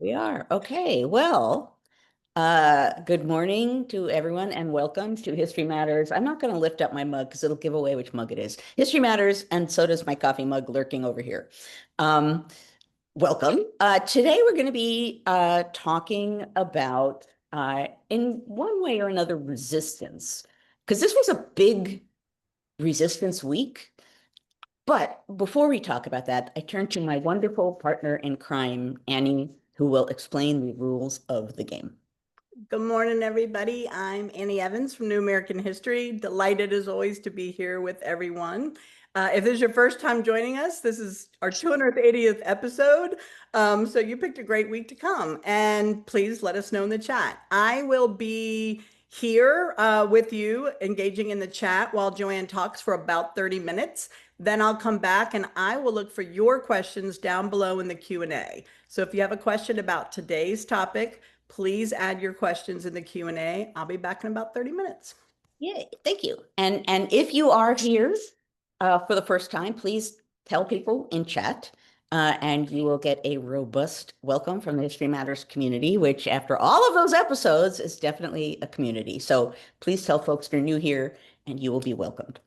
We are. Okay. Well, good morning to everyone and welcome to History Matters. I'm not going to lift up my mug because it'll give away which mug it is. History Matters, and so does my coffee mug lurking over here. Um, Welcome. Today we're going to be talking about, in one way or another, resistance, because this was a big resistance week. But before we talk about that, I turn to my wonderful partner in crime, Annie, who will explain the rules of the game. Good morning, everybody. I'm Annie Evans from New American History. Delighted as always to be here with everyone. If this is your first time joining us, this is our 280th episode. So you picked a great week to come. And please let us know in the chat. I will be here with you, engaging in the chat while Joanne talks for about 30 minutes. Then I'll come back and I will look for your questions down below in the Q&A. So if you have a question about today's topic, please add your questions in the Q&A. I'll be back in about 30 minutes. Yeah, thank you. And if you are here for the first time, please tell people in chat, and you will get a robust welcome from the History Matters community, which after all of those episodes is definitely a community. So please tell folks you're new here and you will be welcomed.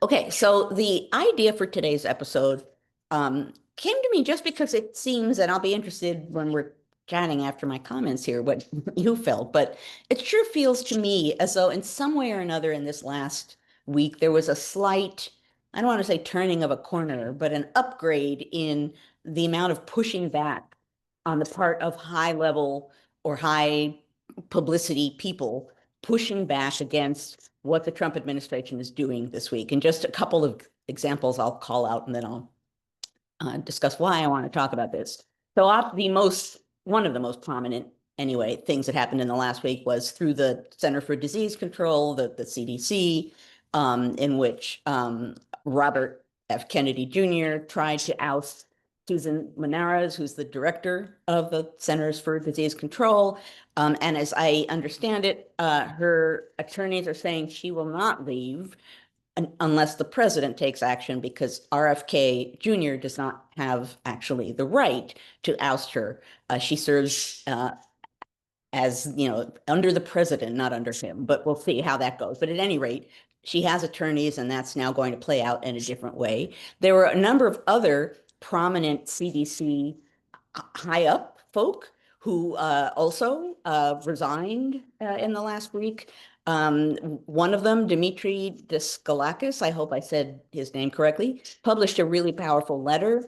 Okay, so the idea for today's episode came to me just because it seems, and I'll be interested when we're chatting after my comments here, what you felt, but it sure feels to me as though in some way or another in this last week, there was a slight, I don't want to say turning of a corner, but an upgrade in the amount of pushing back on the part of high level or high publicity people pushing back against what the Trump administration is doing this week. And just a couple of examples I'll call out, and then I'll discuss why I want to talk about this. So one of the most prominent, anyway, things that happened in the last week was through the Center for Disease Control, the CDC, in which Robert F. Kennedy Jr. tried to oust Susan Manaras, who's the director of the Centers for Disease Control. And as I understand it, her attorneys are saying she will not leave unless the president takes action, because RFK Jr. does not have actually the right to oust her. She serves as, under the president, not under him, but we'll see how that goes. But at any rate, she has attorneys, and that's now going to play out in a different way. There were a number of other prominent CDC high up folk who also resigned in the last week. One of them, Dmitry Deskalakas, I hope I said his name correctly, published a really powerful letter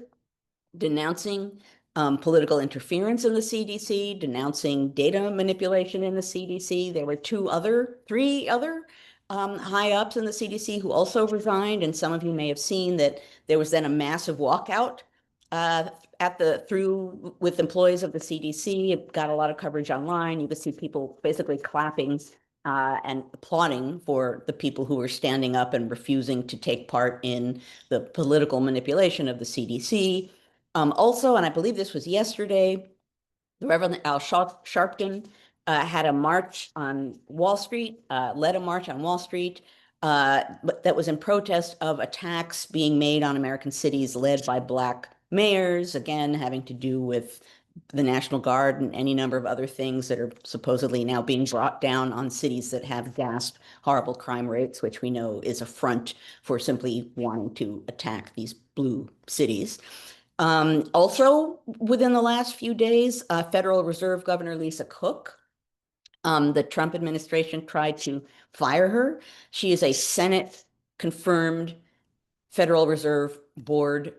denouncing political interference in the CDC, denouncing data manipulation in the CDC. There were three other high ups in the CDC who also resigned, and some of you may have seen that there was then a massive walkout through with employees of the CDC. It got a lot of coverage online. You could see people basically clapping and applauding for the people who were standing up and refusing to take part in the political manipulation of the CDC. Also, and I believe this was yesterday, the Reverend Al Sharpton had a march on Wall Street, led a march on Wall Street, but that was in protest of attacks being made on American cities led by Black mayors, again, having to do with the National Guard and any number of other things that are supposedly now being brought down on cities that have gasped horrible crime rates, which we know is a front for simply wanting to attack these blue cities. Also, within the last few days, Federal Reserve Governor Lisa Cook, the Trump administration tried to fire her. She is a Senate confirmed Federal Reserve Board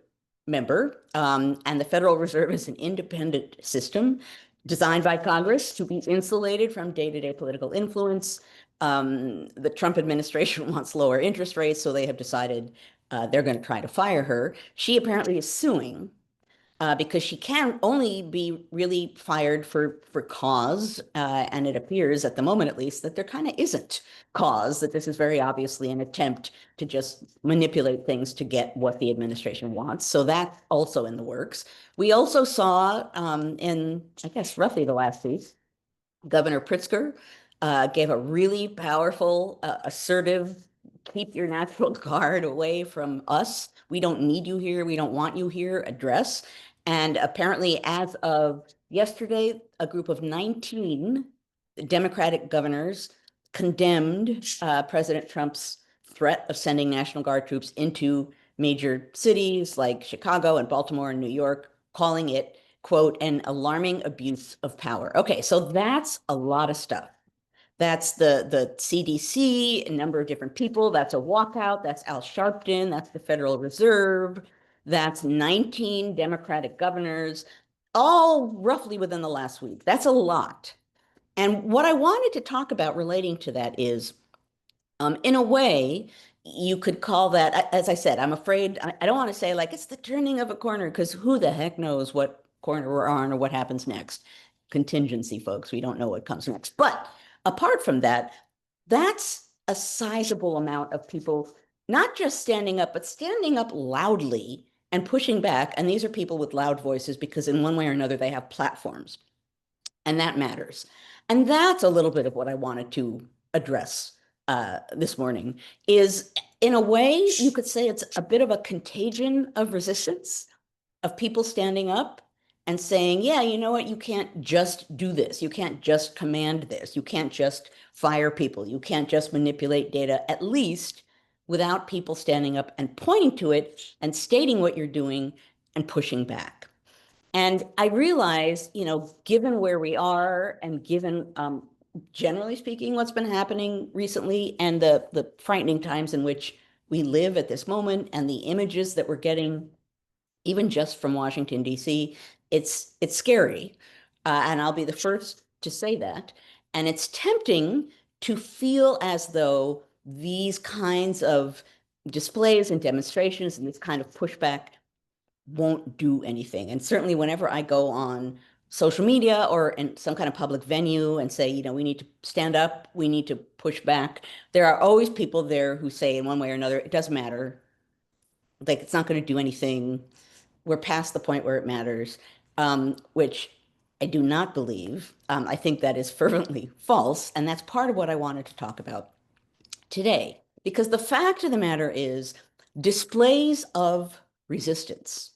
member. And the Federal Reserve is an independent system designed by Congress to be insulated from day-to-day political influence. The Trump administration wants lower interest rates, so they have decided they're going to try to fire her. She apparently is suing because she can only be really fired for cause. And it appears at the moment, at least, that there kind of isn't cause, that this is very obviously an attempt to just manipulate things to get what the administration wants. So that's also in the works. We also saw in, I guess, roughly the last week, Governor Pritzker gave a really powerful, assertive, keep your National Guard away from us. We don't need you here. We don't want you here address. And apparently, as of Yesterday, a group of 19 Democratic governors condemned President Trump's threat of sending National Guard troops into major cities like Chicago and Baltimore and New York, calling it, quote, an alarming abuse of power. Okay, so that's a lot of stuff. That's the CDC, a number of different people. That's a walkout. That's Al Sharpton. That's the Federal Reserve. That's 19 Democratic governors, all roughly within the last week. That's a lot. And what I wanted to talk about relating to that is, in a way, you could call that, as I said, I'm afraid, I don't want to say like it's the turning of a corner, because who the heck knows what corner we're on or what happens next. Contingency, folks, we don't know what comes next. But apart from that, that's a sizable amount of people, not just standing up, but standing up loudly and pushing back. And these are people with loud voices because in one way or another, they have platforms. And that matters. And that's a little bit of what I wanted to address this morning is, in a way, you could say it's a bit of a contagion of resistance, of people standing up and saying, yeah, you know what, you can't just do this. You can't just command this. You can't just fire people. You can't just manipulate data, at least without people standing up and pointing to it and stating what you're doing and pushing back. And I realize, given where we are and given, generally speaking, what's been happening recently and the frightening times in which we live at this moment and the images that we're getting, even just from Washington, D.C., it's scary. And I'll be the first to say that. And it's tempting to feel as though these kinds of displays and demonstrations and this kind of pushback won't do anything. And certainly whenever I go on social media or in some kind of public venue and say, we need to stand up, we need to push back, there are always people there who say in one way or another, it doesn't matter. Like, it's not going to do anything. We're past the point where it matters, which I do not believe. I think that is fervently false. And that's part of what I wanted to talk about today. Because the fact of the matter is, displays of resistance,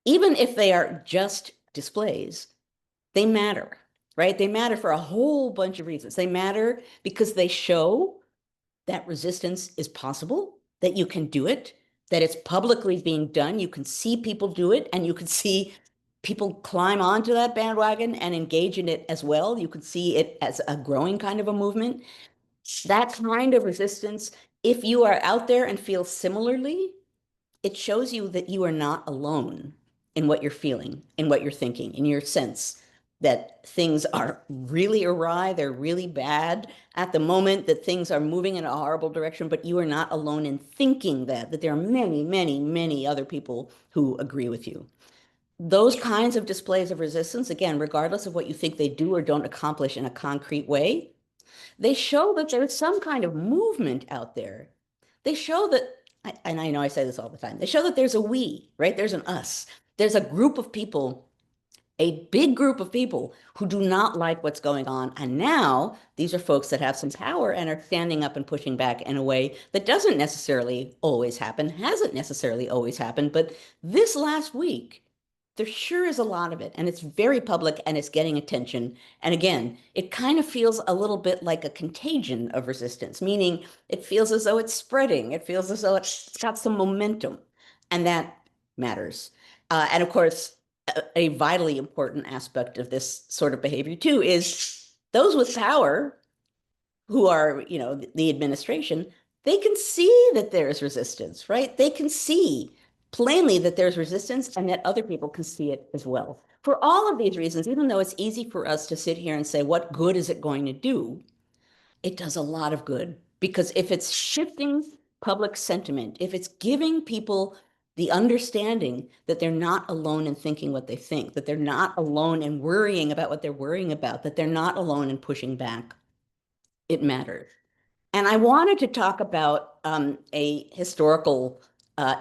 even if they are just displays, they matter, right? They matter for a whole bunch of reasons. They matter because they show that resistance is possible, that you can do it, that it's publicly being done. You can see people do it, and you can see people climb onto that bandwagon and engage in it as well. You can see it as a growing kind of a movement. That kind of resistance, if you are out there and feel similarly, it shows you that you are not alone in what you're feeling, in what you're thinking, in your sense that things are really awry, they're really bad at the moment, that things are moving in a horrible direction, but you are not alone in thinking that there are many, many, many other people who agree with you. Those kinds of displays of resistance, again, regardless of what you think they do or don't accomplish in a concrete way, they show that there's some kind of movement out there. They show that, and I know I say this all the time, they show that there's a we, right? There's an us. There's a group of people, a big group of people who do not like what's going on. And now these are folks that have some power and are standing up and pushing back in a way that doesn't necessarily always happen, hasn't necessarily always happened. But this last week, there sure is a lot of it, and it's very public and it's getting attention. And again, it kind of feels a little bit like a contagion of resistance, meaning it feels as though it's spreading. It feels as though it's got some momentum, and that matters. And of course, a vitally important aspect of this sort of behavior too is those with power who are, the administration, they can see that there's resistance, right? They can see plainly that there's resistance and that other people can see it as well. For all of these reasons, even though it's easy for us to sit here and say, what good is it going to do? It does a lot of good, because if it's shifting public sentiment, if it's giving people the understanding that they're not alone in thinking what they think, that they're not alone in worrying about what they're worrying about, that they're not alone in pushing back, it matters. And I wanted to talk about a historical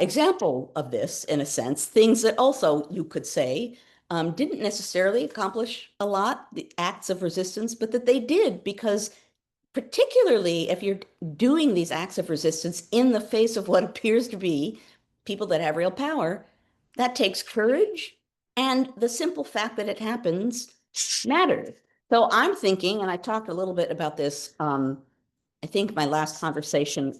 example of this, in a sense, things that also you could say didn't necessarily accomplish a lot, the acts of resistance, but that they did, because particularly if you're doing these acts of resistance in the face of what appears to be people that have real power, that takes courage And the simple fact that it happens matters. So I'm thinking, and I talked a little bit about this, I think my last conversation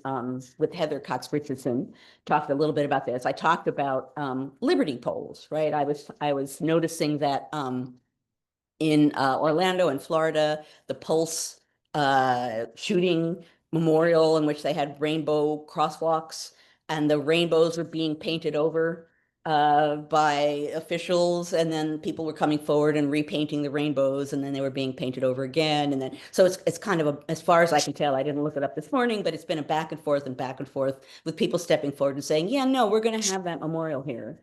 with Heather Cox Richardson talked a little bit about this. I talked about liberty polls, right? I was noticing that in Orlando and Florida, the Pulse shooting memorial in which they had rainbow crosswalks, and the rainbows were being painted over by officials, and then people were coming forward and repainting the rainbows, and then they were being painted over again, and then so it's kind of a, as far as I can tell, I didn't look it up this morning, but it's been a back and forth with people stepping forward and saying, yeah, no, we're going to have that memorial here,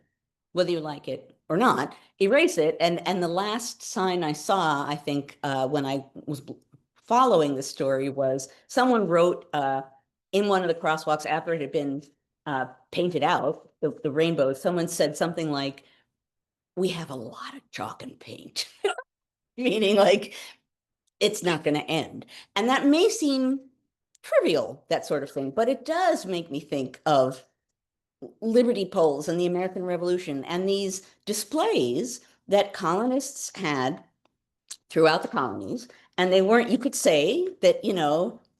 whether you like it or not, erase it. And the last sign I saw, I think, when I was following the story, was someone wrote in one of the crosswalks after it had been painted out, the rainbow, someone said something like, we have a lot of chalk and paint, meaning like it's not going to end. And that may seem trivial, that sort of thing, but it does make me think of liberty poles and the American Revolution and these displays that colonists had throughout the colonies. And they weren't, you could say that,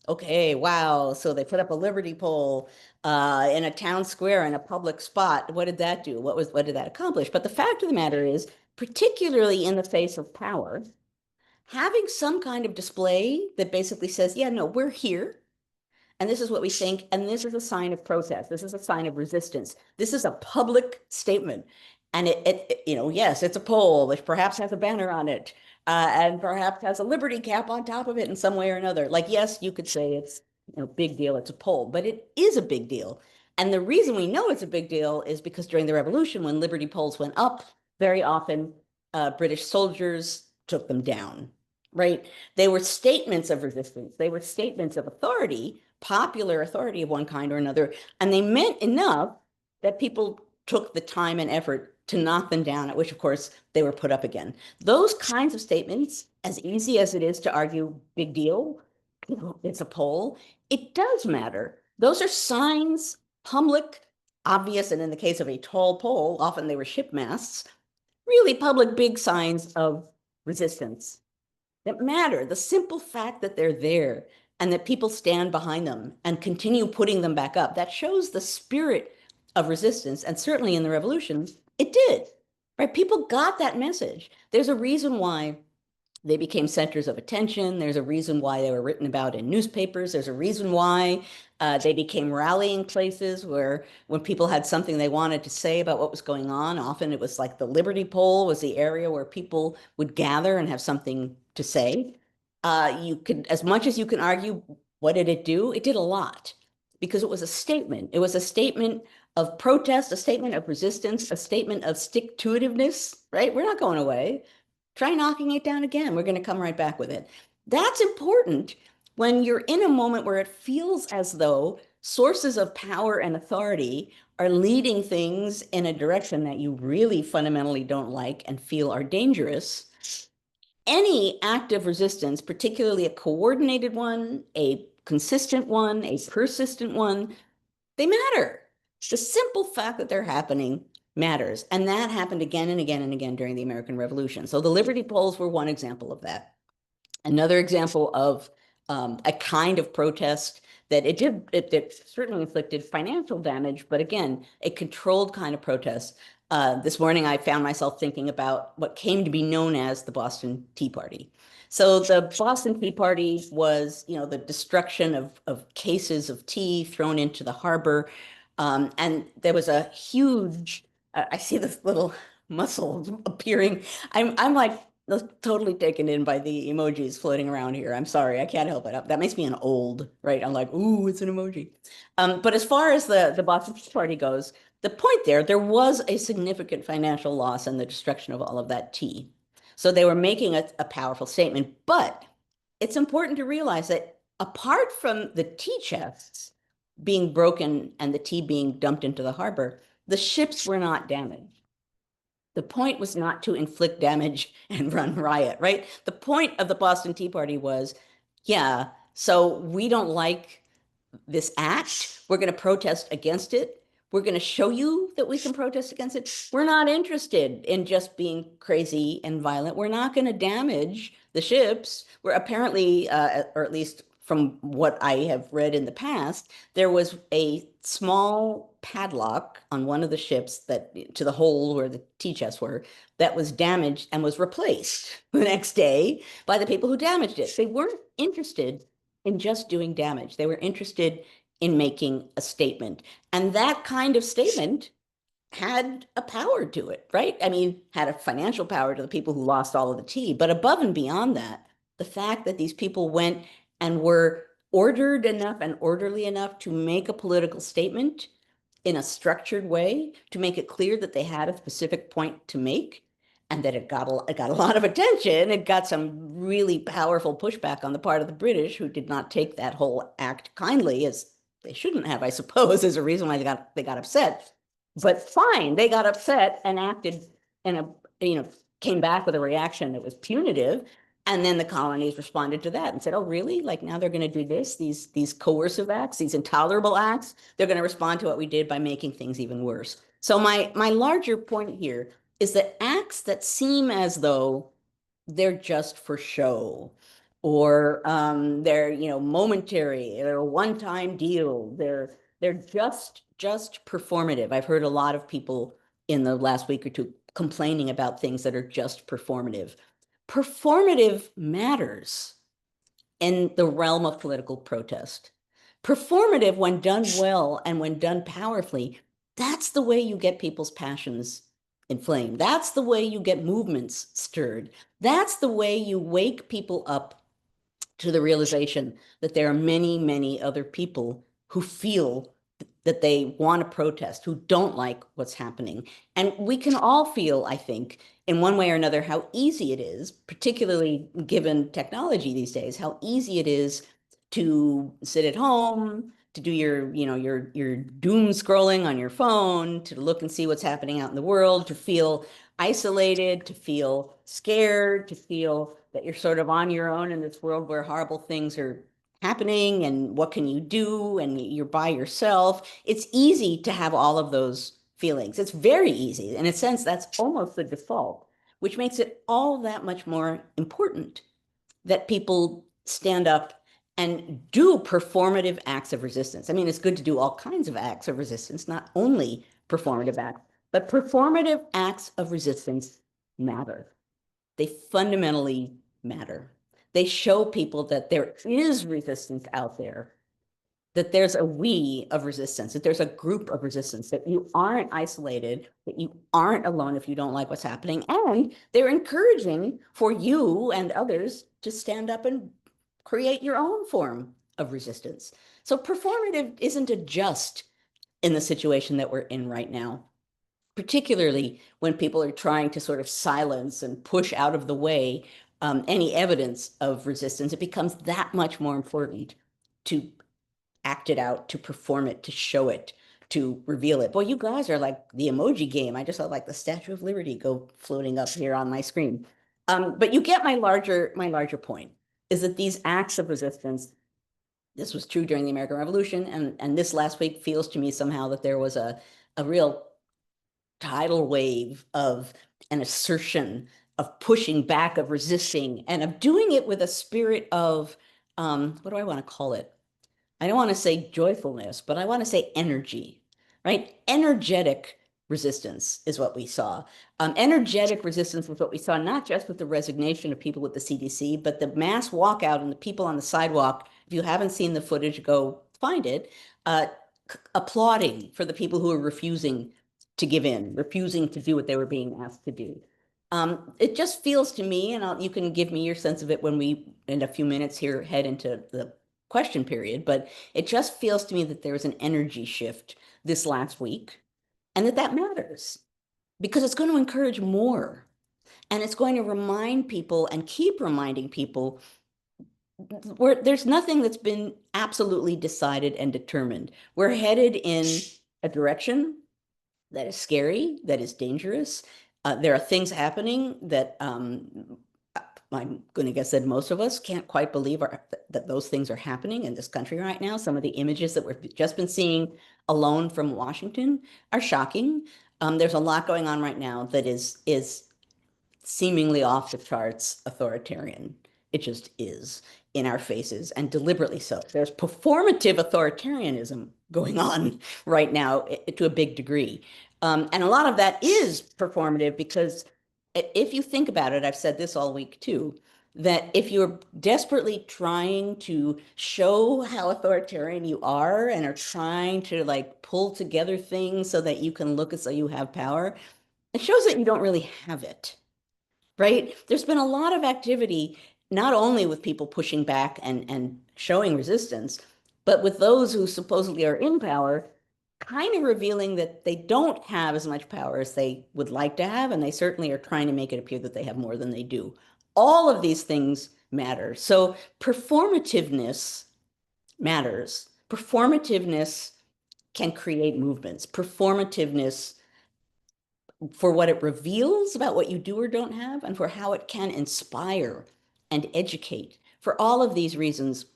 okay, wow, so they put up a liberty pole in a town square in a public spot. What did that do? What did that accomplish? But the fact of the matter is, particularly in the face of power, having some kind of display that basically says, yeah, no, we're here. And this is what we think. And this is a sign of protest. This is a sign of resistance. This is a public statement. And yes, it's a pole, which perhaps has a banner on it, and perhaps has a liberty cap on top of it in some way or another. Like, yes, you could say it's, big deal, it's a pole, but it is a big deal. And the reason we know it's a big deal is because during the Revolution, when liberty poles went up, very often British soldiers took them down, right? They were statements of resistance. They were statements of authority, popular authority of one kind or another, and they meant enough that people took the time and effort to knock them down, at which, of course, they were put up again. Those kinds of statements, as easy as it is to argue, big deal, it's a pole, it does matter. Those are signs, public, obvious, and in the case of a tall pole, often they were ship masts, really public, big signs of resistance that matter. The simple fact that they're there and that people stand behind them and continue putting them back up, that shows the spirit of resistance. And certainly in the revolution, it did, right? People got that message. There's a reason why they became centers of attention. There's a reason why they were written about in newspapers. There's a reason why they became rallying places where when people had something they wanted to say about what was going on, often it was like the Liberty Pole was the area where people would gather and have something to say. You could, as much as you can argue, what did it do? It did a lot because it was a statement. It was a statement of protest, a statement of resistance, a statement of stick-to-itiveness, right? We're not going away. Try knocking it down again. We're going to come right back with it. That's important when you're in a moment where it feels as though sources of power and authority are leading things in a direction that you really fundamentally don't like and feel are dangerous. Any act of resistance, particularly a coordinated one, a consistent one, a persistent one, they matter. The simple fact that they're happening matters. And that happened again and again and again during the American Revolution. So the Liberty Poles were one example of that. Another example of a kind of protest that it certainly inflicted financial damage, but again, a controlled kind of protest. This morning, I found myself thinking about what came to be known as the Boston Tea Party. So the Boston Tea Party was, the destruction of cases of tea thrown into the harbor. And there was a huge, I see this little muscle appearing. I'm like totally taken in by the emojis floating around here. I'm sorry, I can't help it. That makes me an old, right? I'm like, ooh, it's an emoji. But as far as the Boston Tea Party goes, the point there was a significant financial loss and the destruction of all of that tea. So they were making a powerful statement, but it's important to realize that apart from the tea chests being broken and the tea being dumped into the harbor, the ships were not damaged. The point was not to inflict damage and run riot, right? The point of the Boston Tea Party was, yeah, so we don't like this act. We're going to protest against it. We're going to show you that we can protest against it. We're not interested in just being crazy and violent. We're not going to damage the ships. We're apparently, or at least from what I have read in the past, there was a small padlock on one of the ships that to the hole where the tea chests were that was damaged and was replaced the next day by the people who damaged it. They weren't interested in just doing damage. They were interested in making a statement. And that kind of statement had a power to it, right? I mean, had a financial power to the people who lost all of the tea. But above and beyond that, the fact that these people went and were ordered enough and orderly enough to make a political statement in a structured way, to make it clear that they had a specific point to make, and that it got a lot of attention. It got some really powerful pushback on the part of the British, who did not take that whole act kindly, as they shouldn't have, I suppose, as a reason why they got upset. But fine, they got upset and acted in came back with a reaction that was punitive. And then the colonies responded to that and said, oh, really? Like now they're going to do this, these coercive acts, these intolerable acts. They're going to respond to what we did by making things even worse. So my larger point here is that acts that seem as though they're just for show, or they're momentary, they're a one-time deal, they're just performative. I've heard a lot of people in the last week or two complaining about things that are just performative. Performative matters in the realm of political protest. Performative, when done well and when done powerfully, that's the way you get people's passions inflamed. That's the way you get movements stirred. That's the way you wake people up to the realization that there are many, many other people who feel that they want to protest, who don't like what's happening. And we can all feel, I think, in one way or another, how easy it is, particularly given technology these days, how easy it is to sit at home, to do your doom scrolling on your phone, to look and see what's happening out in the world, to feel isolated, to feel scared, to feel that you're sort of on your own in this world where horrible things are happening, and what can you do, and you're by yourself. It's easy to have all of those feelings. It's very easy. In a sense, that's almost the default, which makes it all that much more important that people stand up and do performative acts of resistance. I mean, it's good to do all kinds of acts of resistance, not only performative acts, but performative acts of resistance matter. They fundamentally matter. They show people that there is resistance out there, that there's a we of resistance, that there's a group of resistance, that you aren't isolated, that you aren't alone if you don't like what's happening. And they're encouraging for you and others to stand up and create your own form of resistance. So performative isn't a just in the situation that we're in right now, particularly when people are trying to sort of silence and push out of the way any evidence of resistance. It becomes that much more important to act it out, to perform it, to show it, to reveal it. Boy, you guys are like the emoji game. I just saw like the Statue of Liberty go floating up here on my screen. But you get my larger point, is that these acts of resistance, this was true during the American Revolution, and this last week feels to me somehow that there was a real tidal wave of an assertion of pushing back, of resisting, and of doing it with a spirit of, what do I want to call it? I don't want to say joyfulness, but I want to say energy, right? Energetic resistance is what we saw. Energetic resistance was what we saw, not just with the resignation of people with the CDC, but the mass walkout and the people on the sidewalk. If you haven't seen the footage, go find it, applauding for the people who are refusing to give in, refusing to do what they were being asked to do. It just feels to me, and you can give me your sense of it when we, in a few minutes here, head into the question period, but it just feels to me that there was an energy shift this last week, and that matters because it's going to encourage more, and it's going to remind people and keep reminding people where there's nothing that's been absolutely decided and determined. We're headed in a direction that is scary, that is dangerous. There are things happening that I'm going to guess that most of us can't quite believe that those things are happening in this country right now. Some of the images that we've just been seeing alone from Washington are shocking. There's a lot going on right now that is seemingly off the charts authoritarian. It just is in our faces, and deliberately so. There's performative authoritarianism going on right now to a big degree. And a lot of that is performative because if you think about it, I've said this all week too, that if you're desperately trying to show how authoritarian you are and are trying to like pull together things so that you can look as though you have power, it shows that you don't really have it, right? There's been a lot of activity, not only with people pushing back and showing resistance, but with those who supposedly are in power, kind of revealing that they don't have as much power as they would like to have, and they certainly are trying to make it appear that they have more than they do. All of these things matter. So performativeness matters. Performativeness can create movements. Performativeness for what it reveals about what you do or don't have, and for how it can inspire and educate. For all of these reasons,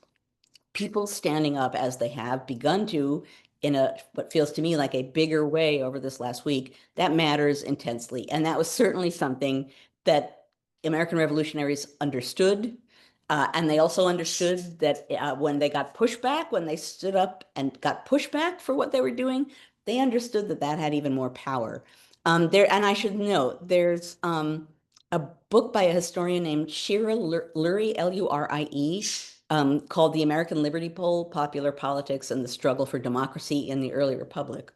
people standing up as they have begun to in a what feels to me like a bigger way over this last week, that matters intensely. And that was certainly something that American revolutionaries understood. And they also understood that when they got pushback, when they stood up and got pushback for what they were doing, they understood that that had even more power. And I should note, there's a book by a historian named Shira Lurie, L-U-R-I-E, called The American Liberty Pole, Popular Politics and the Struggle for Democracy in the Early Republic.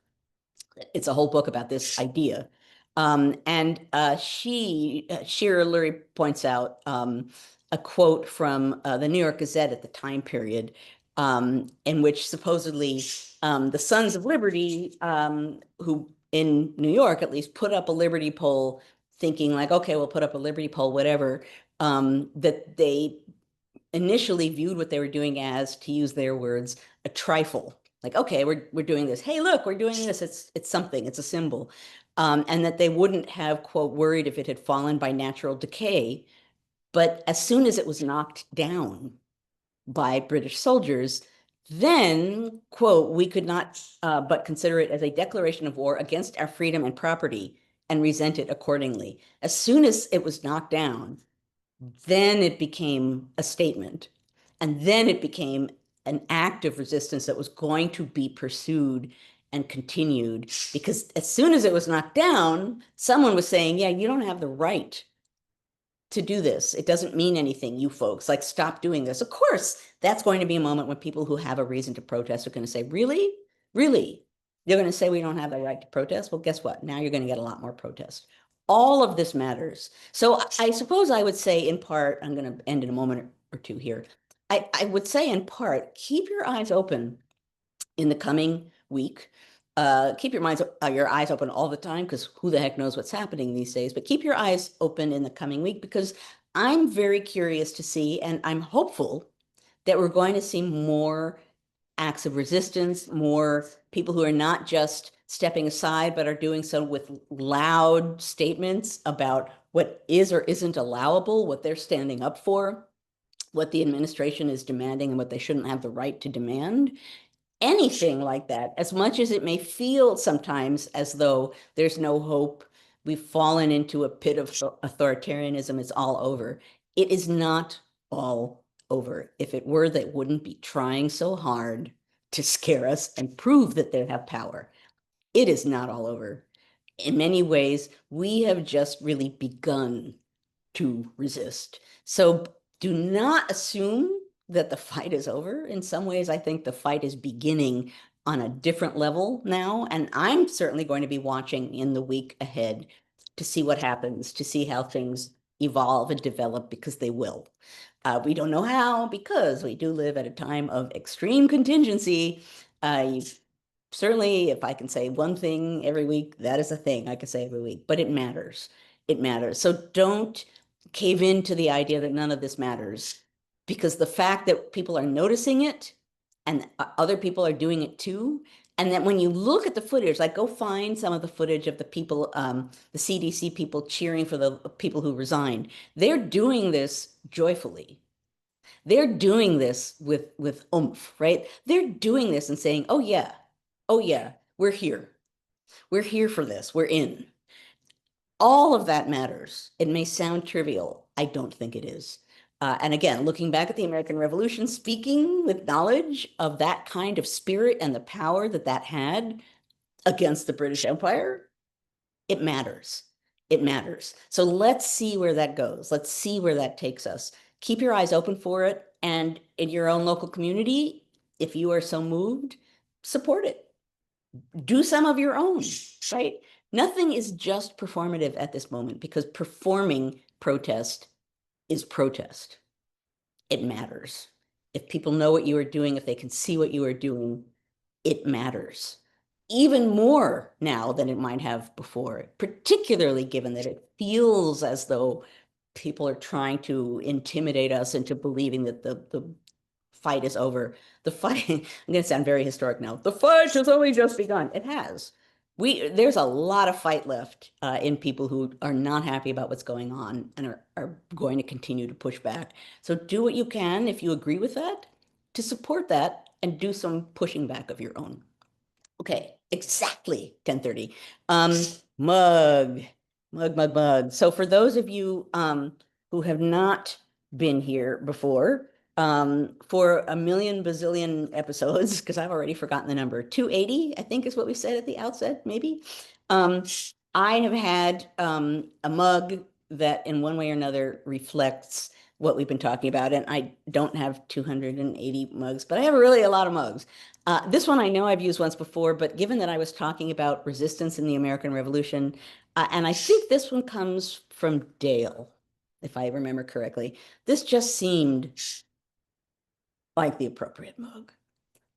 It's a whole book about this idea. Shira Lurie points out a quote from the New York Gazette at the time period, in which supposedly the Sons of Liberty, who in New York at least put up a liberty pole thinking like, okay, we'll put up a liberty pole, whatever, that they initially viewed what they were doing as, to use their words, a trifle. Like, okay, we're doing this. Hey, look, we're doing this. It's something. It's a symbol. And that they wouldn't have, quote, worried if it had fallen by natural decay. But as soon as it was knocked down by British soldiers, then, quote, we could not but consider it as a declaration of war against our freedom and property and resent it accordingly. As soon as it was knocked down, then it became a statement. And then it became an act of resistance that was going to be pursued and continued. Because as soon as it was knocked down, someone was saying, yeah, you don't have the right to do this. It doesn't mean anything, you folks. Like, stop doing this. Of course, that's going to be a moment when people who have a reason to protest are going to say, really? Really? They're going to say we don't have the right to protest? Well, guess what? Now you're going to get a lot more protest. All of this matters. So I suppose I would say in part, I'm going to end in a moment or two here. I would say in part, keep your eyes open in the coming week. Keep your eyes open all the time, because who the heck knows what's happening these days, but keep your eyes open in the coming week, because I'm very curious to see, and I'm hopeful that we're going to see more acts of resistance, more people who are not just stepping aside, but are doing so with loud statements about what is or isn't allowable, what they're standing up for, what the administration is demanding, and what they shouldn't have the right to demand. Anything like that, as much as it may feel sometimes as though there's no hope, we've fallen into a pit of authoritarianism, it's all over. It is not all over. If it were, they wouldn't be trying so hard to scare us and prove that they have power. It is not all over. In many ways, we have just really begun to resist. So do not assume that the fight is over. In some ways, I think the fight is beginning on a different level now. And I'm certainly going to be watching in the week ahead to see what happens, to see how things evolve and develop, because they will. We don't know how, because we do live at a time of extreme contingency. Certainly, if I can say one thing every week, that is a thing I can say every week, but it matters. It matters. So don't cave into the idea that none of this matters, because the fact that people are noticing it and other people are doing it too, And then when you look at the footage, like go find some of the footage of the people, the CDC people cheering for the people who resigned. They're doing this joyfully. They're doing this with oomph, right? They're doing this and saying, oh yeah, we're here. We're here for this. We're in. All of that matters. It may sound trivial. I don't think it is. And again, looking back at the American Revolution, speaking with knowledge of that kind of spirit and the power that that had against the British Empire, it matters. It matters. So let's see where that goes. Let's see where that takes us. Keep your eyes open for it. And in your own local community, if you are so moved, support it. Do some of your own, right? Nothing is just performative at this moment because performing protest is protest. It matters. If people know what you are doing, if they can see what you are doing, it matters. Even more now than it might have before, particularly given that it feels as though people are trying to intimidate us into believing that the fight is over. The fight, I'm going to sound very historic now. The fight has only just begun. It has. There's a lot of fight left in people who are not happy about what's going on and are going to continue to push back. So do what you can if you agree with that to support that and do some pushing back of your own. Okay, exactly 10:30. Mug. So for those of you who have not been here before, for a million bazillion episodes, because I've already forgotten the number, 280, I think is what we said at the outset, maybe. I have had a mug that in one way or another reflects what we've been talking about. And I don't have 280 mugs, but I have really a lot of mugs. This one I know I've used once before, but given that I was talking about resistance in the American Revolution, and I think this one comes from Dale, if I remember correctly, this just seemed like the appropriate mug.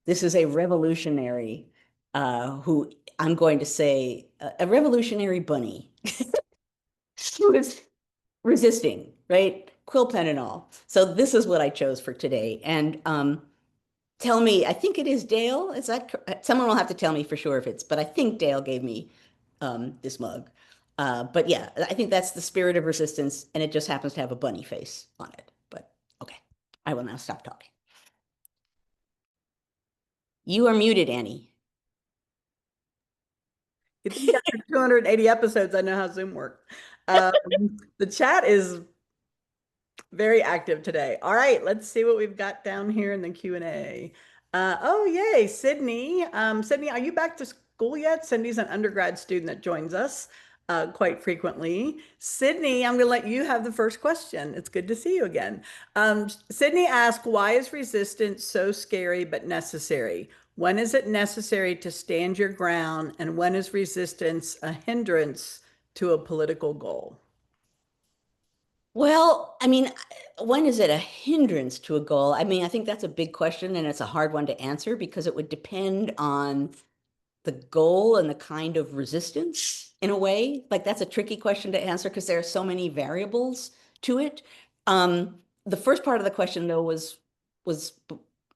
This is a revolutionary who I'm going to say a revolutionary bunny who is resisting, right? Quill pen and all. So this is what I chose for today. And tell me, I think it is Dale. Is that someone will have to tell me for sure if it's, but I think Dale gave me this mug. But yeah, I think that's the spirit of resistance, and it just happens to have a bunny face on it. But okay, I will now stop talking. You are muted, Annie. You think after 280 episodes, I know how Zoom works. The chat is very active today. All right, let's see what we've got down here in the Q&A. Oh, yay, Sydney. Sydney, are you back to school yet? Cindy's an undergrad student that joins us quite frequently. Sydney, I'm going to let you have the first question. It's good to see you again. Sydney asked, why is resistance so scary but necessary? When is it necessary to stand your ground, and when is resistance a hindrance to a political goal? Well, I mean, when is it a hindrance to a goal? I mean, I think that's a big question, and it's a hard one to answer because it would depend on the goal and the kind of resistance in a way. Like that's a tricky question to answer because there are so many variables to it. The first part of the question though was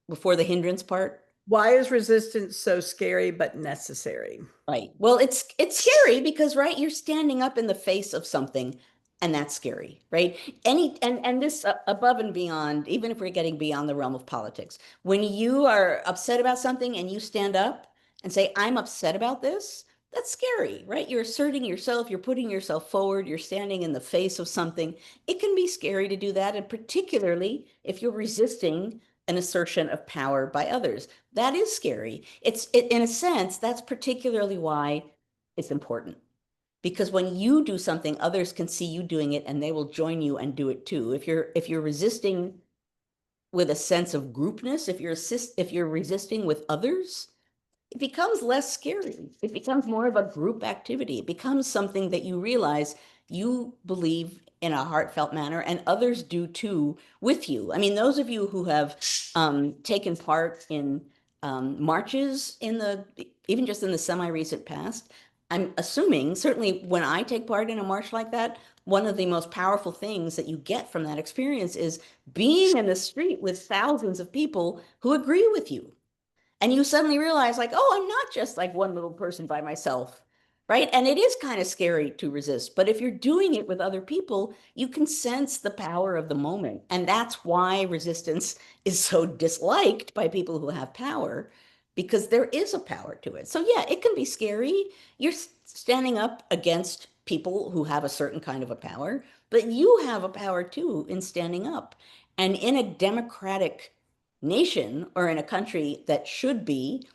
before the hindrance part. Why is resistance so scary but necessary? Right. Well, it's scary because right, you're standing up in the face of something, and that's scary, right? And this above and beyond, even if we're getting beyond the realm of politics, when you are upset about something and you stand up and say, I'm upset about this, that's scary, right? You're asserting yourself, you're putting yourself forward, you're standing in the face of something. It can be scary to do that, and particularly if you're resisting an assertion of power by others. That is scary. In a sense, that's particularly why it's important. Because when you do something, others can see you doing it and they will join you and do it too. If you're resisting with a sense of groupness, if you're resisting with others, it becomes less scary. It becomes more of a group activity. It becomes something that you realize you believe in a heartfelt manner, and others do too with you. I mean, those of you who have taken part in marches even just in the semi-recent past, I'm assuming, certainly when I take part in a march like that, one of the most powerful things that you get from that experience is being in the street with thousands of people who agree with you. And you suddenly realize, like, oh, I'm not just like one little person by myself, right? And it is kind of scary to resist. But if you're doing it with other people, you can sense the power of the moment. And that's why resistance is so disliked by people who have power, because there is a power to it. So, yeah, it can be scary. You're standing up against people who have a certain kind of a power, but you have a power too in standing up. And in a democratic nation or in a country that should be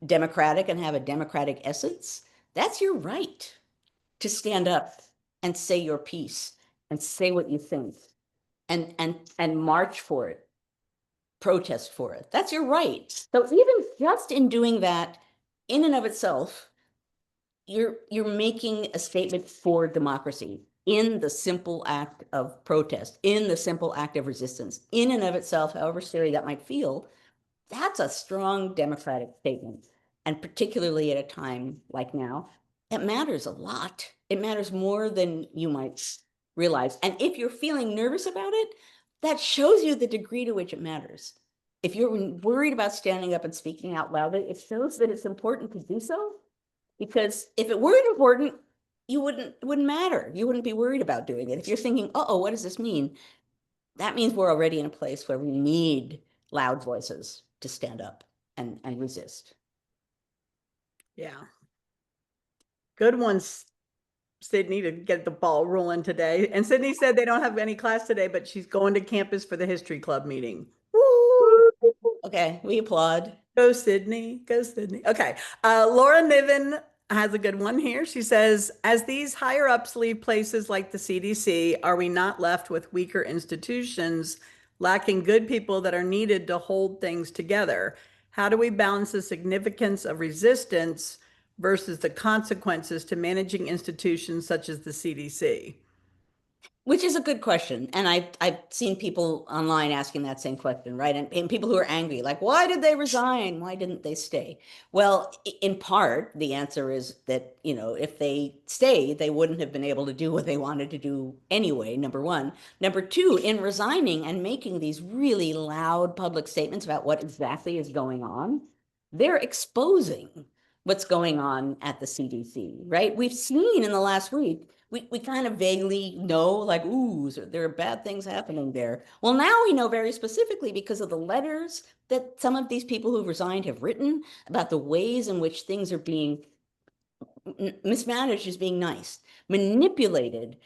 democratic and have a democratic essence, that's your right to stand up and say your piece and say what you think and march for it, protest for it. That's your right. So even just in doing that, in and of itself, you're making a statement for democracy in the simple act of protest, in the simple act of resistance, in and of itself, however scary that might feel. That's a strong democratic statement. And particularly at a time like now, it matters a lot. It matters more than you might realize. And if you're feeling nervous about it, that shows you the degree to which it matters. If you're worried about standing up and speaking out loudly, it shows that it's important to do so. Because if it weren't important, it wouldn't matter. You wouldn't be worried about doing it. If you're thinking, uh-oh, what does this mean? That means we're already in a place where we need loud voices to stand up and resist. Yeah. Good ones, Sydney, to get the ball rolling today. And Sydney said they don't have any class today, but she's going to campus for the history club meeting. Woo! Okay, we applaud. Go Sydney, go Sydney. Okay. Laura Niven has a good one here. She says, as these higher ups leave places like the CDC, are we not left with weaker institutions lacking good people that are needed to hold things together? How do we balance the significance of resistance versus the consequences to managing institutions such as the CDC? Which is a good question. And I've seen people online asking that same question, right? And people who are angry, like, why did they resign? Why didn't they stay? Well, in part, the answer is that, if they stayed, they wouldn't have been able to do what they wanted to do anyway, number one. Number two, in resigning and making these really loud public statements about what exactly is going on, they're exposing what's going on at the CDC, right? We've seen in the last week we kind of vaguely know, like, ooh, there are bad things happening there. Well, now we know very specifically because of the letters that some of these people who've resigned have written about the ways in which things are being mismanaged is being nice, manipulated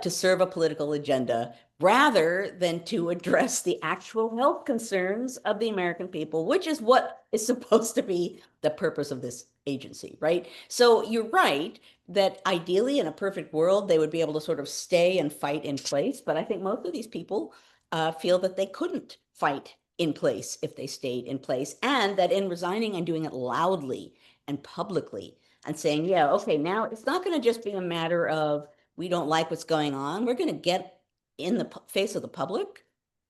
to serve a political agenda rather than to address the actual health concerns of the American people, which is what is supposed to be the purpose of this agency, right? So you're right that ideally in a perfect world, they would be able to sort of stay and fight in place. But I think most of these people feel that they couldn't fight in place if they stayed in place, and that in resigning and doing it loudly and publicly, and saying, yeah, okay, now it's not going to just be a matter of we don't like what's going on. We're going to get in the face of the public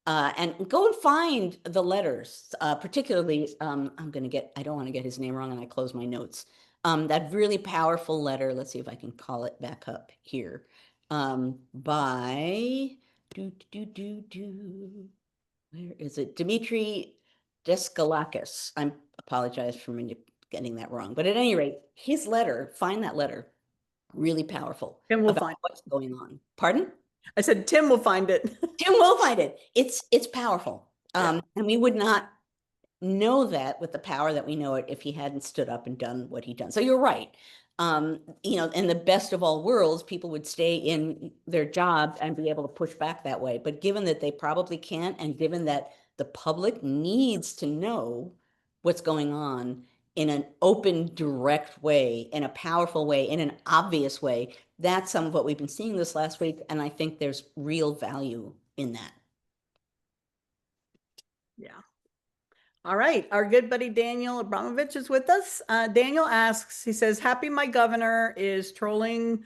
and go and find the letters, particularly, I don't want to get his name wrong and I close my notes. That really powerful letter, let's see if I can call it back up here, by, where is it? Dmitry Deskalakis. I apologize for getting that wrong. But at any rate, his letter, find that letter, really powerful Tim will about find what's going on. Pardon? I said Tim will find it. Tim will find it. It's powerful. And we would not know that with the power that we know it if he hadn't stood up and done what he'd done. So you're right. In the best of all worlds, people would stay in their jobs and be able to push back that way. But given that they probably can't, and given that the public needs to know what's going on in an open, direct way, in a powerful way, in an obvious way, that's some of what we've been seeing this last week. And I think there's real value in that. Yeah. All right. Our good buddy Daniel Abramovich is with us. Daniel asks, he says, happy my governor is trolling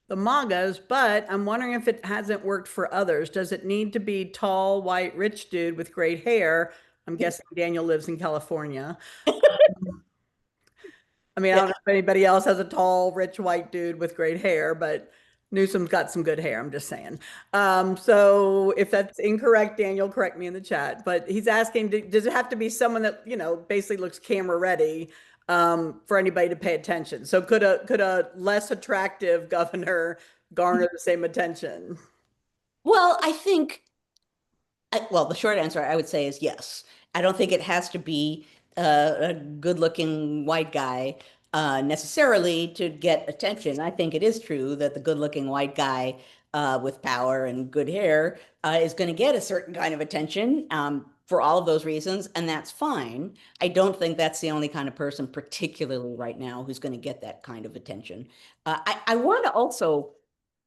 the MAGAs, but I'm wondering if it hasn't worked for others. Does it need to be tall, white, rich dude with great hair? I'm guessing Daniel lives in California. I mean, I don't know if anybody else has a tall, rich, white dude with great hair, but Newsom's got some good hair, I'm just saying. So if that's incorrect, Daniel, correct me in the chat. But he's asking, does it have to be someone that, basically looks camera ready for anybody to pay attention? So could a less attractive governor garner the same attention? Well, I think, well, the short answer I would say is yes. I don't think it has to be a good-looking white guy necessarily to get attention. I think it is true that the good-looking white guy with power and good hair is going to get a certain kind of attention for all of those reasons, and that's fine. I don't think that's the only kind of person, particularly right now, who's going to get that kind of attention. I want to also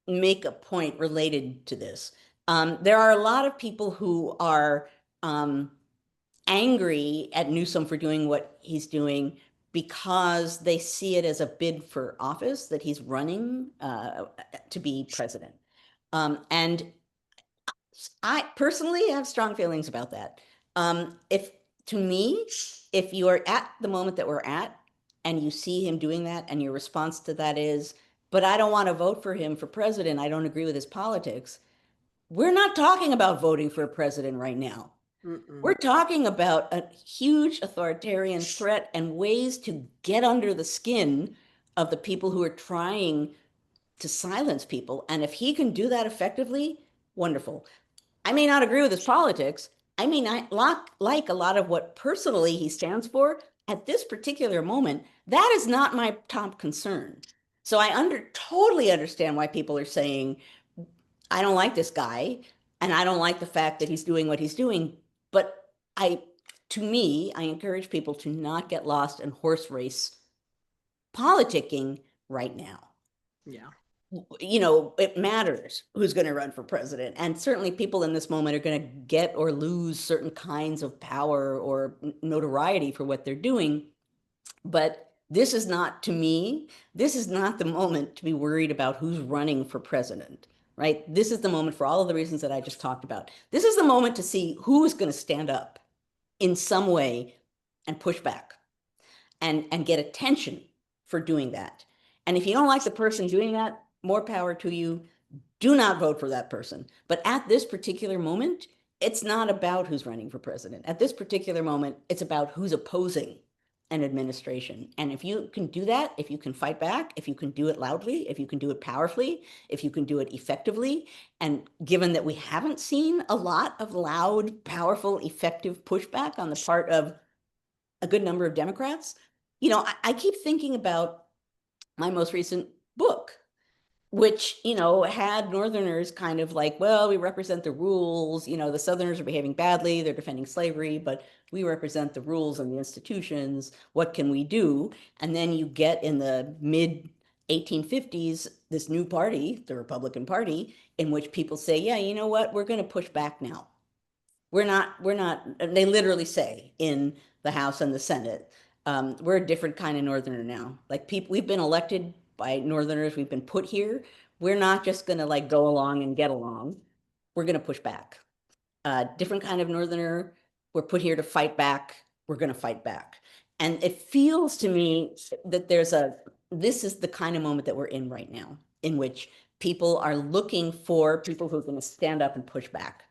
make a point related to this. There are a lot of people who are angry at Newsom for doing what he's doing because they see it as a bid for office, that he's running to be president. And I personally have strong feelings about that. If to me, if you are at the moment that we're at and you see him doing that and your response to that is, but I don't want to vote for him for president, I don't agree with his politics. We're not talking about voting for a president right now. We're talking about a huge authoritarian threat and ways to get under the skin of the people who are trying to silence people. And if he can do that effectively, wonderful. I may not agree with his politics. I may not like a lot of what personally he stands for. At this particular moment, that is not my top concern. So I totally understand why people are saying, I don't like this guy, and I don't like the fact that he's doing what he's doing. But to me, I encourage people to not get lost in horse race politicking right now. Yeah. It matters who's going to run for president. And certainly people in this moment are going to get or lose certain kinds of power or notoriety for what they're doing. But this is not, to me, this is not the moment to be worried about who's running for president, right? This is the moment for all of the reasons that I just talked about. This is the moment to see who is going to stand up in some way and push back and get attention for doing that. And if you don't like the person doing that, more power to you. Do not vote for that person. But at this particular moment, it's not about who's running for president. At this particular moment, it's about who's opposing an administration. And if you can do that, if you can fight back, if you can do it loudly, if you can do it powerfully, if you can do it effectively, and given that we haven't seen a lot of loud, powerful, effective pushback on the part of a good number of Democrats, I keep thinking about my most recent book, which, had Northerners kind of like, well, we represent the rules, the Southerners are behaving badly, they're defending slavery, but we represent the rules and the institutions. What can we do? And then you get in the mid 1850s, this new party, the Republican Party, in which people say, yeah, you know what, we're going to push back now. We're not, they literally say in the House and the Senate, we're a different kind of Northerner now. Like we've been elected by Northerners, we've been put here. We're not just going to like go along and get along. We're going to push back. Different kind of Northerner. We're put here to fight back. We're going to fight back. And it feels to me that this is the kind of moment that we're in right now, in which people are looking for people who are going to stand up and push back.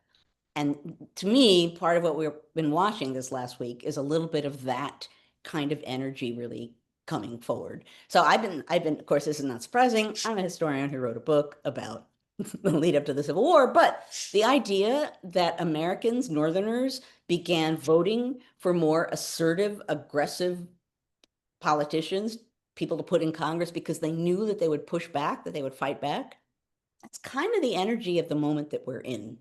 And to me, part of what we've been watching this last week is a little bit of that kind of energy really coming forward. So I've been, of course, this is not surprising. I'm a historian who wrote a book about the lead up to the Civil War, but the idea that Americans, Northerners, began voting for more assertive, aggressive politicians, people to put in Congress because they knew that they would push back, that they would fight back. That's kind of the energy of the moment that we're in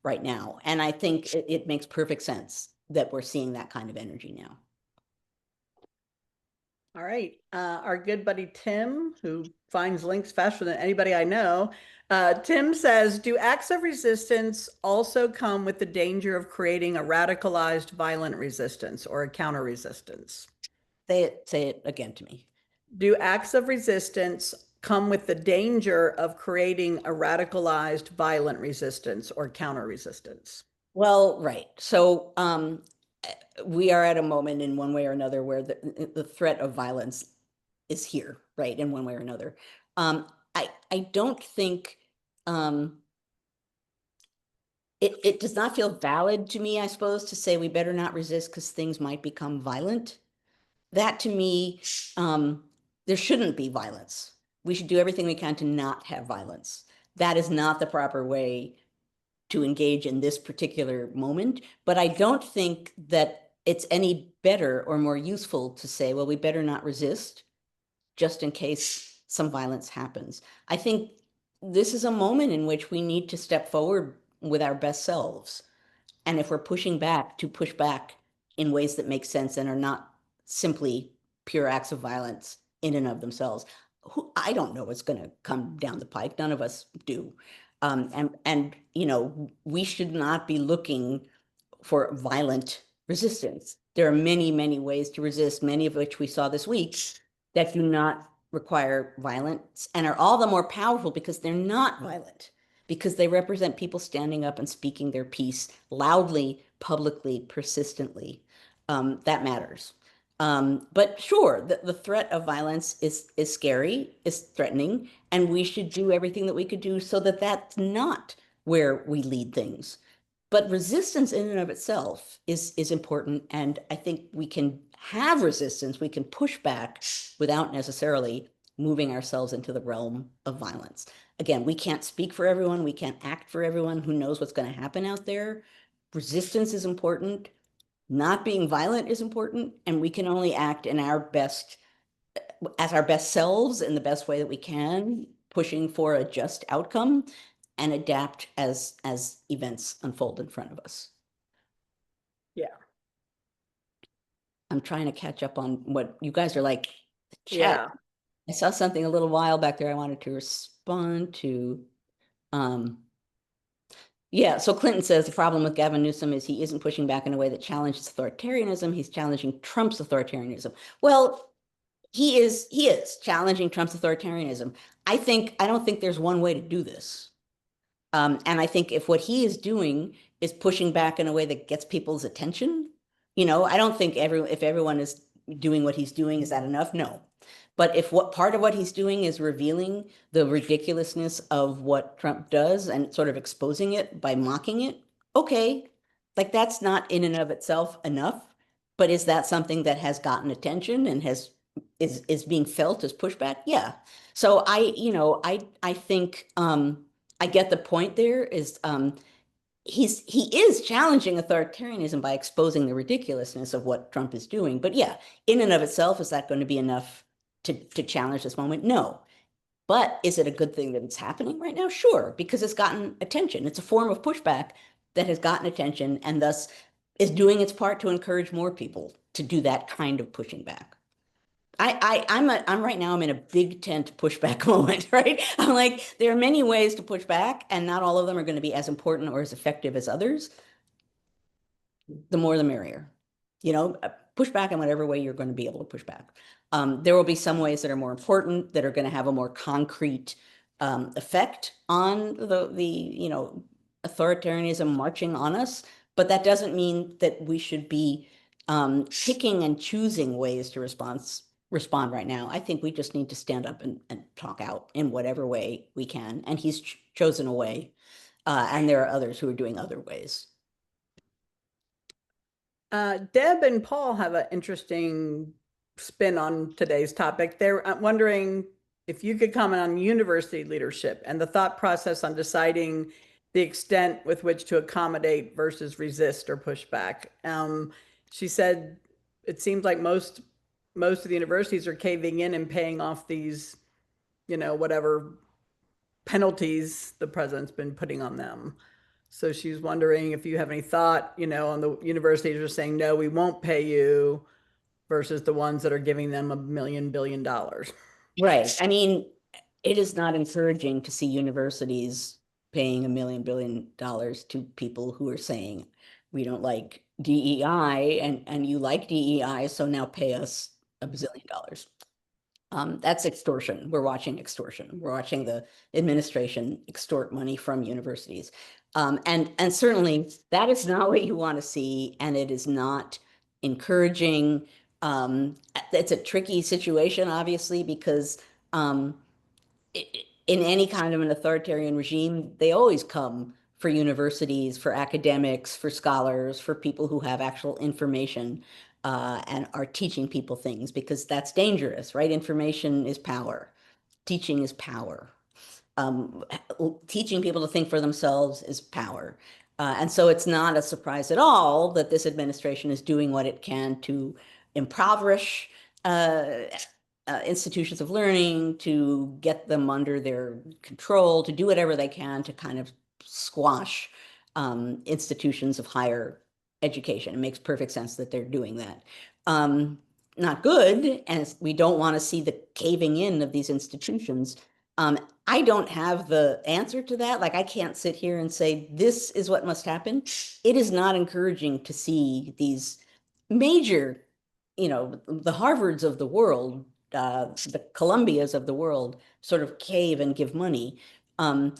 right now. And I think it makes perfect sense that we're seeing that kind of energy now. All right. Our good buddy Tim, who finds links faster than anybody I know, Tim says, do acts of resistance also come with the danger of creating a radicalized violent resistance or a counter resistance? Say it again to me. Do acts of resistance come with the danger of creating a radicalized violent resistance or counter resistance? Well, right. So we are at a moment in one way or another where the threat of violence is here, right, in one way or another. I don't think it does not feel valid to me, I suppose, to say we better not resist because things might become violent. That to me, there shouldn't be violence. We should do everything we can to not have violence. That is not the proper way to engage in this particular moment. But I don't think that it's any better or more useful to say, well, we better not resist just in case some violence happens. I think this is a moment in which we need to step forward with our best selves. And if we're pushing back, to push back in ways that make sense and are not simply pure acts of violence in and of themselves. I don't know what's going to come down the pike. None of us do. And we should not be looking for violent resistance. There are many, many ways to resist, many of which we saw this week, that do not require violence and are all the more powerful because they're not violent, because they represent people standing up and speaking their piece loudly, publicly, persistently. That matters. But sure, the threat of violence is scary, is threatening, and we should do everything that we could do so that that's not where we lead things. But resistance in and of itself is important, and I think we can have resistance, we can push back without necessarily moving ourselves into the realm of violence. Again, we can't speak for everyone, we can't act for everyone. Who knows what's going to happen out there? Resistance is important, not being violent is important, and we can only act in our best, as our best selves in the best way that we can, pushing for a just outcome and adapt as events unfold in front of us. Yeah. I'm trying to catch up on what you guys are like. Chat. Yeah. I saw something a little while back there I wanted to respond to. Yeah, so Clinton says the problem with Gavin Newsom is he isn't pushing back in a way that challenges authoritarianism. He's challenging Trump's authoritarianism. Well, he is challenging Trump's authoritarianism. I don't think there's one way to do this. And I think if what he is doing is pushing back in a way that gets people's attention, I don't think if everyone is doing what he's doing, is that enough? No. But if what part of what he's doing is revealing the ridiculousness of what Trump does and sort of exposing it by mocking it, okay, like that's not in and of itself enough. But is that something that has gotten attention and is being felt as pushback? Yeah. So I think I get the point there is he is challenging authoritarianism by exposing the ridiculousness of what Trump is doing. But yeah, in and of itself, is that going to be enough to challenge this moment? No. But is it a good thing that it's happening right now? Sure, because it's gotten attention. It's a form of pushback that has gotten attention and thus is doing its part to encourage more people to do that kind of pushing back. I'm right now, I'm in a big tent pushback moment, right? I'm like, there are many ways to push back, and not all of them are going to be as important or as effective as others. The more the merrier. Push back in whatever way you're going to be able to push back. There will be some ways that are more important, that are going to have a more concrete effect on the authoritarianism marching on us. But that doesn't mean that we should be picking and choosing ways to respond right now. I think we just need to stand up and talk out in whatever way we can. And he's chosen a way. And there are others who are doing other ways. Deb and Paul have an interesting spin on today's topic. They're wondering if you could comment on university leadership and the thought process on deciding the extent with which to accommodate versus resist or push back. She said it seems like most of the universities are caving in and paying off these, whatever penalties the president's been putting on them. So she's wondering if you have any thought, on the universities are saying, no, we won't pay you versus the ones that are giving them $1 billion. Right. I mean, it is not encouraging to see universities paying $1 billion to people who are saying, we don't like DEI and you like DEI, so now pay us $1 bazillion. That's extortion. We're watching extortion. We're watching the administration extort money from universities. And certainly that is not what you want to see, and it is not encouraging. It's a tricky situation, obviously, because in any kind of an authoritarian regime, they always come for universities, for academics, for scholars, for people who have actual information and are teaching people things, because that's dangerous, right? Information is power. Teaching is power. Um, Teaching people to think for themselves is power. And so it's not a surprise at all that this administration is doing what it can to impoverish institutions of learning, to get them under their control, to do whatever they can to kind of squash institutions of higher education. It makes perfect sense that they're doing that. Not good, and we don't want to see the caving in of these institutions. I don't have the answer to that. Like, I can't sit here and say, this is what must happen. It is not encouraging to see these major, the Harvards of the world, the Columbias of the world sort of cave and give money. I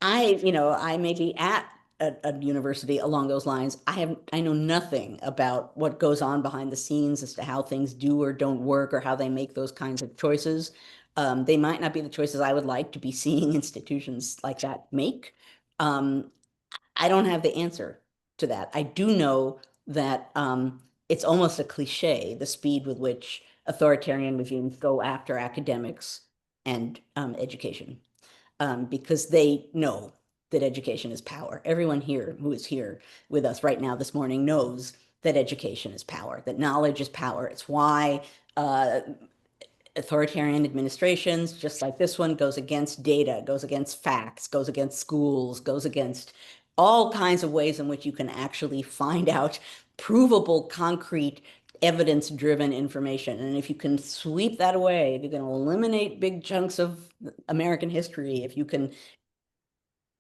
may be at a university along those lines. I know nothing about what goes on behind the scenes as to how things do or don't work or how they make those kinds of choices. They might not be the choices I would like to be seeing institutions like that make. I don't have the answer to that. I do know that it's almost a cliche, the speed with which authoritarian regimes go after academics and education, because they know that education is power. Everyone here who is here with us right now this morning knows that education is power, that knowledge is power. It's why authoritarian administrations, just like this one, goes against data, goes against facts, goes against schools, goes against all kinds of ways in which you can actually find out provable, concrete, evidence-driven information. And if you can sweep that away, if you can eliminate big chunks of American history, if you can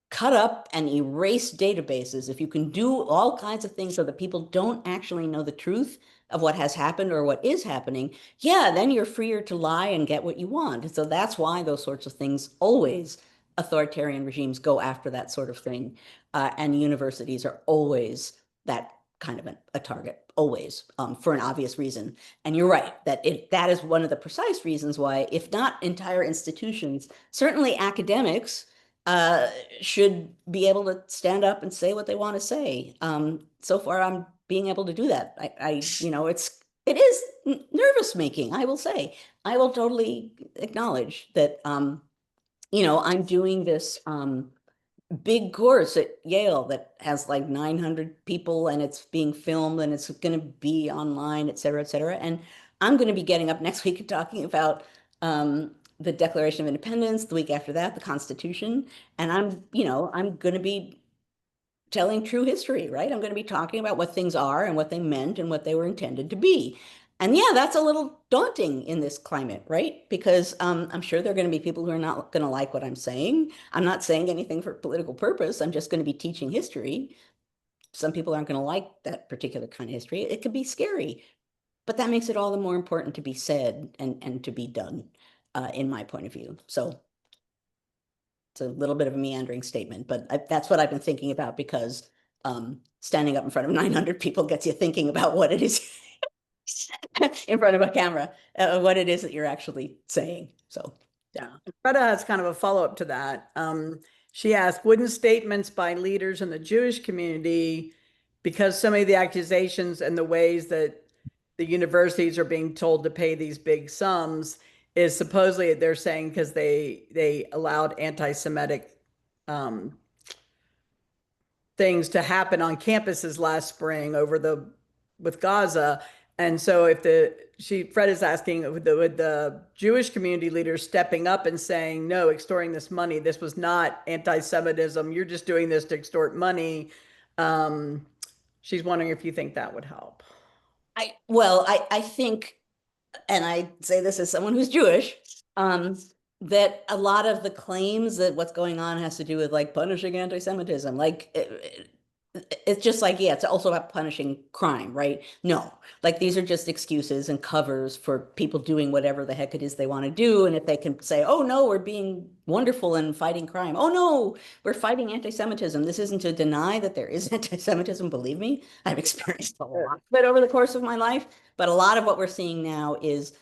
cut up and erase databases, if you can do all kinds of things so that people don't actually know the truth of what has happened or what is happening, yeah, then you're freer to lie and get what you want. And so that's why those sorts of things always, authoritarian regimes go after that sort of thing. And universities are always that kind of a target, always, for an obvious reason. And you're right, that is one of the precise reasons why, if not entire institutions, certainly academics should be able to stand up and say what they want to say. So far, I'm being able to do that. It is nervous making, I will say. I will totally acknowledge that, I'm doing this big course at Yale that has like 900 people, and it's being filmed and it's going to be online, et cetera, et cetera. And I'm going to be getting up next week and talking about the Declaration of Independence, the week after that, the Constitution. And I'm going to be telling true history, right? I'm going to be talking about what things are and what they meant and what they were intended to be. And yeah, that's a little daunting in this climate, right? Because I'm sure there are going to be people who are not going to like what I'm saying. I'm not saying anything for political purpose. I'm just going to be teaching history. Some people aren't going to like that particular kind of history. It could be scary, but that makes it all the more important to be said and to be done, in my point of view. So it's a little bit of a meandering statement, but that's what I've been thinking about, because standing up in front of 900 people gets you thinking about what it is in front of a camera, what it is that you're actually saying. So, yeah. Greta has kind of a follow-up to that. She asked, wouldn't statements by leaders in the Jewish community, because some of the accusations and the ways that the universities are being told to pay these big sums is supposedly they're saying because they allowed anti-Semitic things to happen on campuses last spring with Gaza. And so Fred is asking, with the Jewish community leaders stepping up and saying, no, extorting this money, this was not anti-Semitism, you're just doing this to extort money. She's wondering if you think that would help. I think, and I say this as someone who's Jewish, that a lot of the claims that what's going on has to do with like punishing anti-Semitism, like it's just like, yeah, it's also about punishing crime, right? No, like these are just excuses and covers for people doing whatever the heck it is they want to do. And if they can say, oh no, we're being wonderful and fighting crime. Oh no, we're fighting anti-Semitism. This isn't to deny that there is anti-Semitism. Believe me, I've experienced a lot of it over the course of my life. But a lot of what we're seeing now is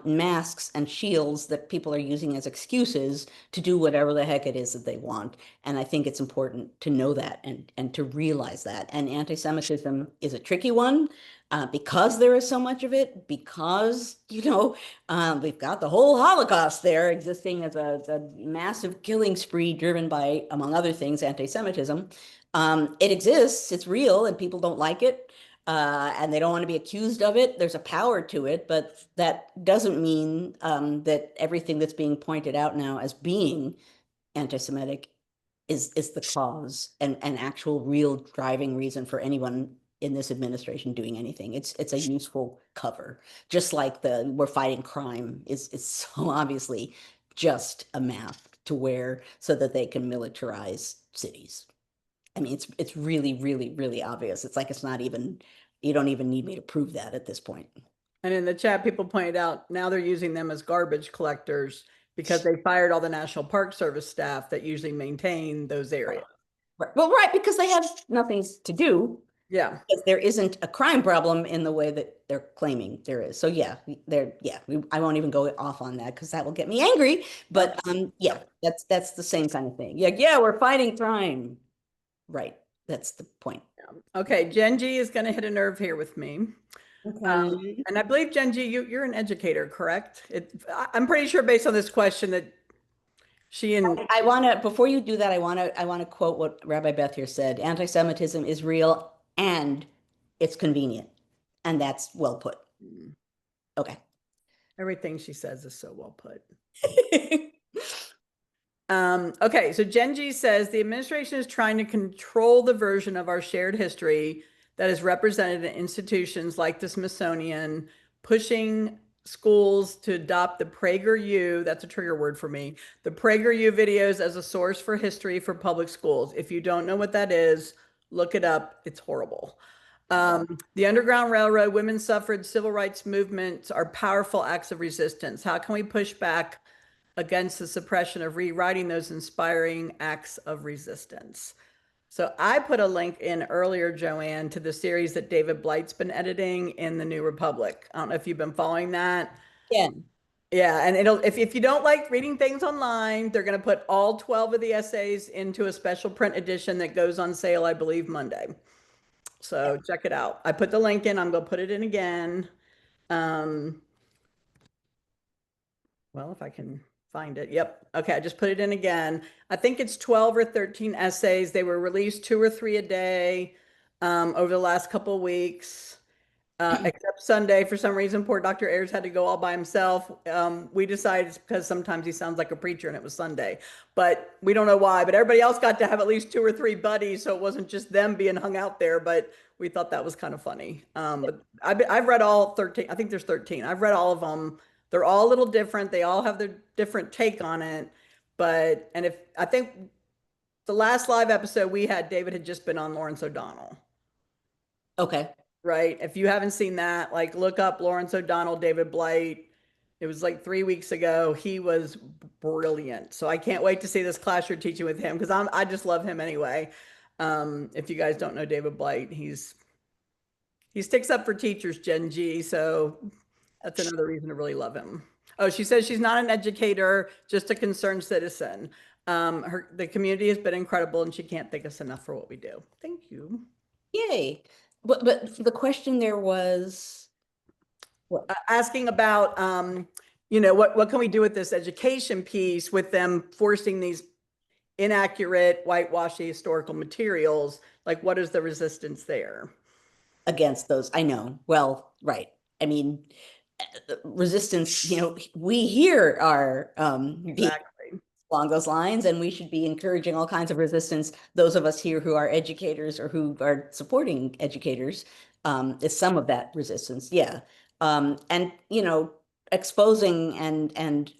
masks and shields that people are using as excuses to do whatever the heck it is that they want. And I think it's important to know that and to realize that. And anti-Semitism is a tricky one because there is so much of it, because, we've got the whole Holocaust there existing as a massive killing spree driven by, among other things, anti-Semitism. It exists, it's real, and people don't like it. And they don't want to be accused of it. There's a power to it, but that doesn't mean that everything that's being pointed out now as being anti-Semitic is the cause and an actual real driving reason for anyone in this administration doing anything. It's a useful cover, just like the we're fighting crime is so obviously just a mask to wear so that they can militarize cities. I mean, it's really, really, really obvious. It's like it's not even, you don't even need me to prove that at this point. And in the chat, people pointed out now they're using them as garbage collectors because they fired all the National Park Service staff that usually maintain those areas. Right. Well, right, because they have nothing to do. Yeah. Because there isn't a crime problem in the way that they're claiming there is. So yeah, I won't even go off on that because that will get me angry. But yeah, that's the same kind of thing. Yeah, we're fighting crime. Right. That's the point. Okay, Genji is going to hit a nerve here with me. Okay. And I believe, Genji, you're an educator, correct? I'm pretty sure based on this question that she and I want to, before you do that, I want to quote what Rabbi Beth here said. Anti-Semitism is real and it's convenient. And that's well put. Okay. Everything she says is so well put. Okay, so Genji says the administration is trying to control the version of our shared history that is represented in institutions like the Smithsonian, pushing schools to adopt the PragerU, that's a trigger word for me, the PragerU videos as a source for history for public schools. If you don't know what that is, look it up. It's horrible. The Underground Railroad, women's suffrage, civil rights movements are powerful acts of resistance. How can we push back against the suppression of rewriting those inspiring acts of resistance? So I put a link in earlier, Joanne, to the series that David Blight's been editing in the New Republic. I don't know if you've been following that. Yeah. Yeah, and it'll if you don't like reading things online, they're going to put all 12 of the essays into a special print edition that goes on sale, I believe, Monday. So check it out. I put the link in. I'm going to put it in again. Well, if I can find it. Yep. Okay, I just put it in again. I think it's 12 or 13 essays. They were released 2 or 3 a day over the last couple of weeks. Except Sunday, for some reason, poor Dr. Ayers had to go all by himself. We decided it's because sometimes he sounds like a preacher and it was Sunday, but we don't know why. But everybody else got to have at least 2 or 3 buddies, so it wasn't just them being hung out there. But we thought that was kind of funny. But I've read all 13. I think there's 13. I've read all of them. They're all a little different. They all have their different take on it. And I think the last live episode we had, David had just been on Lawrence O'Donnell. Okay. Right. If you haven't seen that, like look up Lawrence O'Donnell, David Blight. It was like 3 weeks ago. He was brilliant. So I can't wait to see this class you're teaching with him because I just love him anyway. If you guys don't know David Blight, he sticks up for teachers, Gen G. So that's another reason to really love him. Oh, she says she's not an educator, just a concerned citizen. The community has been incredible and she can't thank us enough for what we do. Thank you. Yay. But the question there was asking about, what can we do with this education piece with them forcing these inaccurate, whitewashy historical materials? Like, what is the resistance there? Against those, I know. Well, right. I mean, resistance, we here are Exactly. along those lines, and we should be encouraging all kinds of resistance. Those of us here who are educators or who are supporting educators, is some of that resistance. Yeah. And exposing and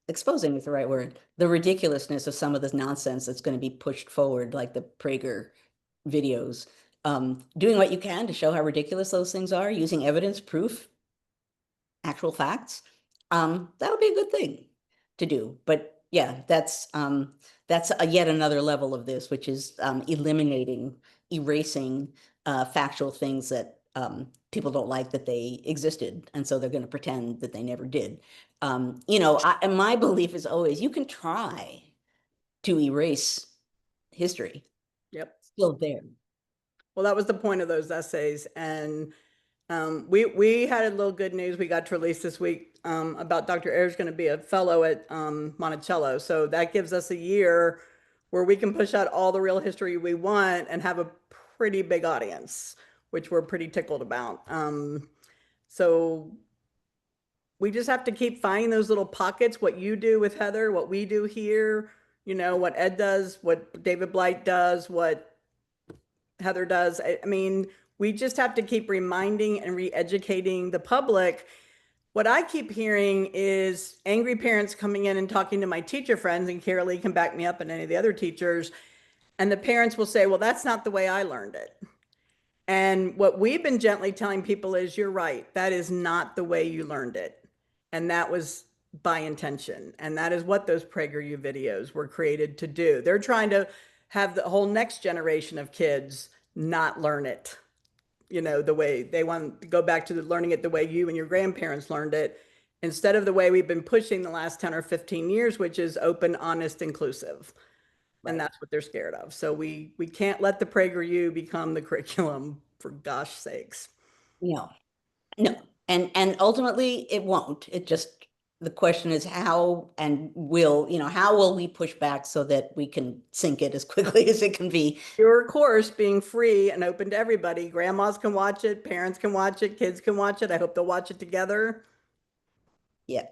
exposing is the right word, the ridiculousness of some of this nonsense that's going to be pushed forward, like the Prager videos. Doing what you can to show how ridiculous those things are, using evidence, proof, actual facts. That'll be a good thing to do. But yeah, that's yet another level of this, which is erasing factual things that people don't like that they existed, and so they're going to pretend that they never did. And my belief is always you can try to erase history. Yep. Still there. Well, that was the point of those essays. And we had a little good news we got to release this week about Dr. Ayers going to be a fellow at Monticello. So that gives us a year where we can push out all the real history we want and have a pretty big audience, which we're pretty tickled about. So we just have to keep finding those little pockets, what you do with Heather, what we do here, what Ed does, what David Blight does, what Heather does. I mean, we just have to keep reminding and re-educating the public. What I keep hearing is angry parents coming in and talking to my teacher friends, and Carolee can back me up and any of the other teachers. And the parents will say, well, that's not the way I learned it. And what we've been gently telling people is, you're right. That is not the way you learned it. And that was by intention. And that is what those PragerU videos were created to do. They're trying to have the whole next generation of kids not learn it, the way they want to go back to learning it the way you and your grandparents learned it, instead of the way we've been pushing the last 10 or 15 years, which is open, honest, inclusive. Right. And that's what they're scared of. So we can't let the PragerU become the curriculum, for gosh sakes. No, no. And ultimately it won't. It just, the question is how how will we push back so that we can sink it as quickly as it can be? Your course being free and open to everybody. Grandmas can watch it, parents can watch it, kids can watch it. I hope they'll watch it together. Yeah.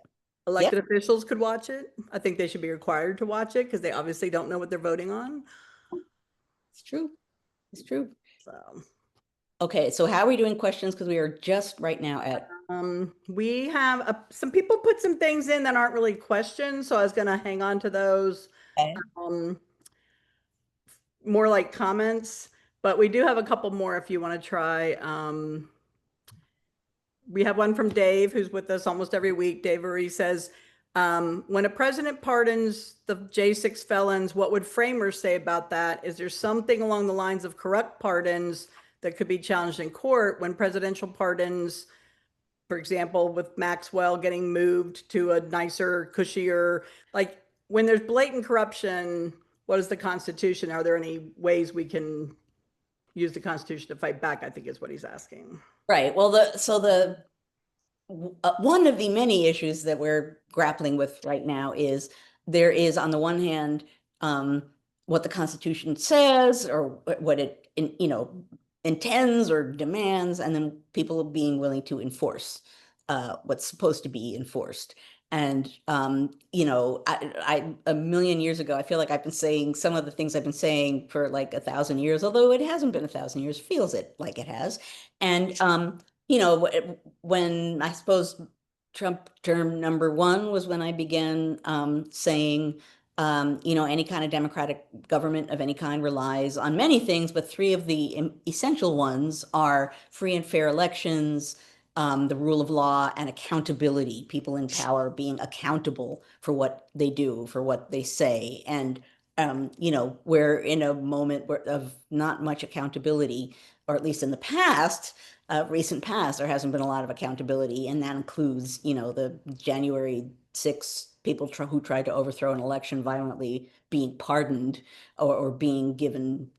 Elected officials could watch it. I think they should be required to watch it because they obviously don't know what they're voting on. It's true. It's true. So, okay, so how are we doing questions? Because we are just right now at. We have some people put some things in that aren't really questions, so I was going to hang on to those. Okay. More like comments, but we do have a couple more if you want to try. We have one from Dave, who's with us almost every week. Dave Urey says, when a president pardons the J6 felons, what would framers say about that? Is there something along the lines of corrupt pardons that could be challenged in court when presidential pardons, for example, with Maxwell getting moved to a nicer, cushier, like when there's blatant corruption, what is the Constitution? Are there any ways we can use the Constitution to fight back? I think is what he's asking. Right. Well, one of the many issues that we're grappling with right now is there is, on the one hand, what the Constitution says or what it intends or demands, and then people being willing to enforce what's supposed to be enforced. And I a million years ago, I feel like I've been saying some of the things I've been saying for like 1,000 years, although it hasn't been 1,000 years, feels it like it has. And when I suppose Trump term number 1 was when I began saying, any kind of democratic government of any kind relies on many things, but 3 of the essential ones are free and fair elections, the rule of law, and accountability, people in power being accountable for what they do, for what they say. And, we're in a moment of not much accountability, or at least in the past, recent past, there hasn't been a lot of accountability. And that includes, the January 6th people who tried to overthrow an election violently being pardoned or being given,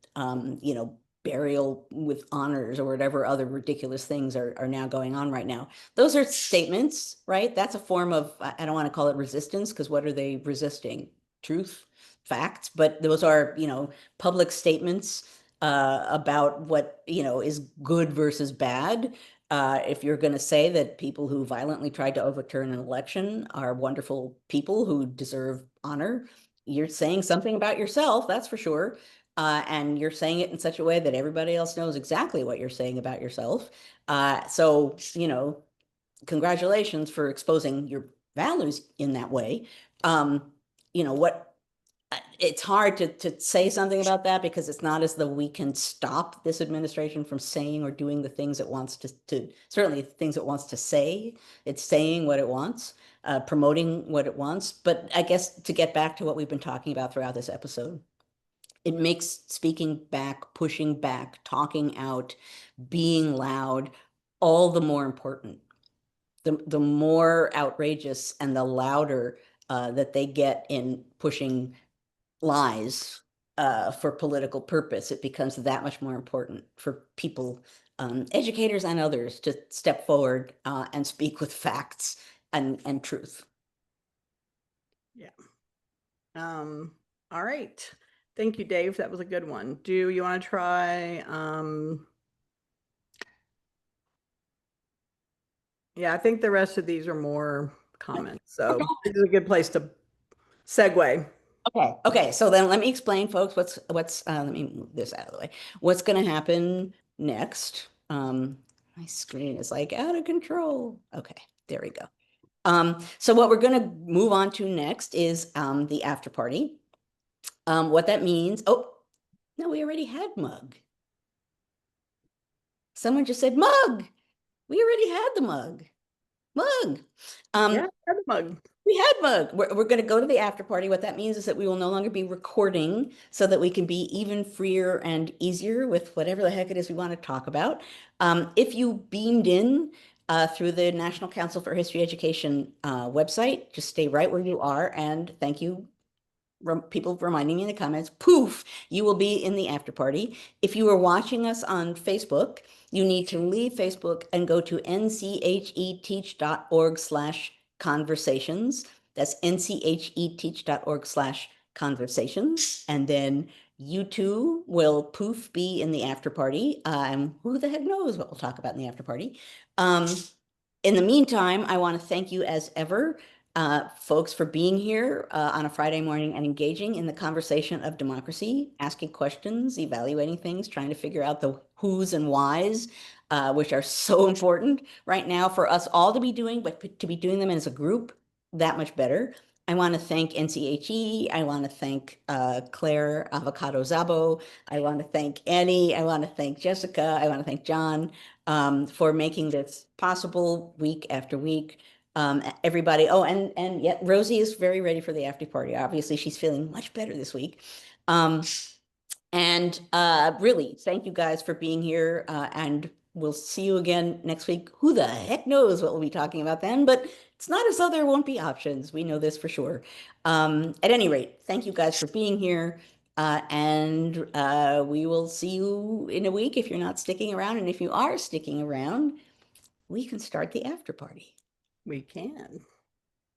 burial with honors or whatever other ridiculous things are now going on right now. Those are statements, right? That's a form of, I don't want to call it resistance, because what are they resisting? Truth, facts, but those are, public statements about what, is good versus bad. If you're going to say that people who violently tried to overturn an election are wonderful people who deserve honor, you're saying something about yourself, that's for sure. And you're saying it in such a way that everybody else knows exactly what you're saying about yourself. So, congratulations for exposing your values in that way. It's hard to say something about that because it's not as though we can stop this administration from saying or doing the things it wants to certainly things it wants to say. It's saying what it wants, promoting what it wants. But I guess to get back to what we've been talking about throughout this episode, It makes speaking back, pushing back, talking out, being loud, all the more important. The more outrageous and the louder that they get in pushing lies for political purpose, it becomes that much more important for people, educators and others, to step forward and speak with facts and truth. Yeah. All right. Thank you, Dave. That was a good one. Do you want to try? Yeah, I think the rest of these are more comments. So this is a good place to segue. Okay. Okay. So then let me explain, folks, let me move this out of the way. What's going to happen next? My screen is like out of control. Okay. There we go. So what we're going to move on to next is the after party. What that means, oh, no, we already had mug. Someone just said mug. We already had the mug. Mug. Yeah, have a mug. We had mug. We're going to go to the after party. What that means is that we will no longer be recording so that we can be even freer and easier with whatever the heck it is we want to talk about. If you beamed in through the National Council for History Education website, just stay right where you are. And thank you, people reminding me in the comments, poof, you will be in the after party. If you are watching us on Facebook, you need to leave Facebook and go to ncheteach.org/conversations. That's ncheteach.org/conversations. And then you too will poof be in the after party. Who the heck knows what we'll talk about in the after party. In the meantime, I want to thank you as ever, folks, for being here on a Friday morning and engaging in the conversation of democracy, asking questions, evaluating things, trying to figure out the who's and whys, which are so important right now for us all to be doing, but to be doing them as a group, that much better. I want to thank NCHE. I want to thank Claire Avocado Zabo. I want to thank Annie. I want to thank Jessica. I want to thank John for making this possible week after week. Everybody, oh, and yet Rosie is very ready for the after party. Obviously, she's feeling much better this week. And really, thank you guys for being here. And we'll see you again next week. Who the heck knows what we'll be talking about then, but it's not as though there won't be options. We know this for sure. At any rate, thank you guys for being here. And we will see you in a week if you're not sticking around. And if you are sticking around, we can start the after party. We can.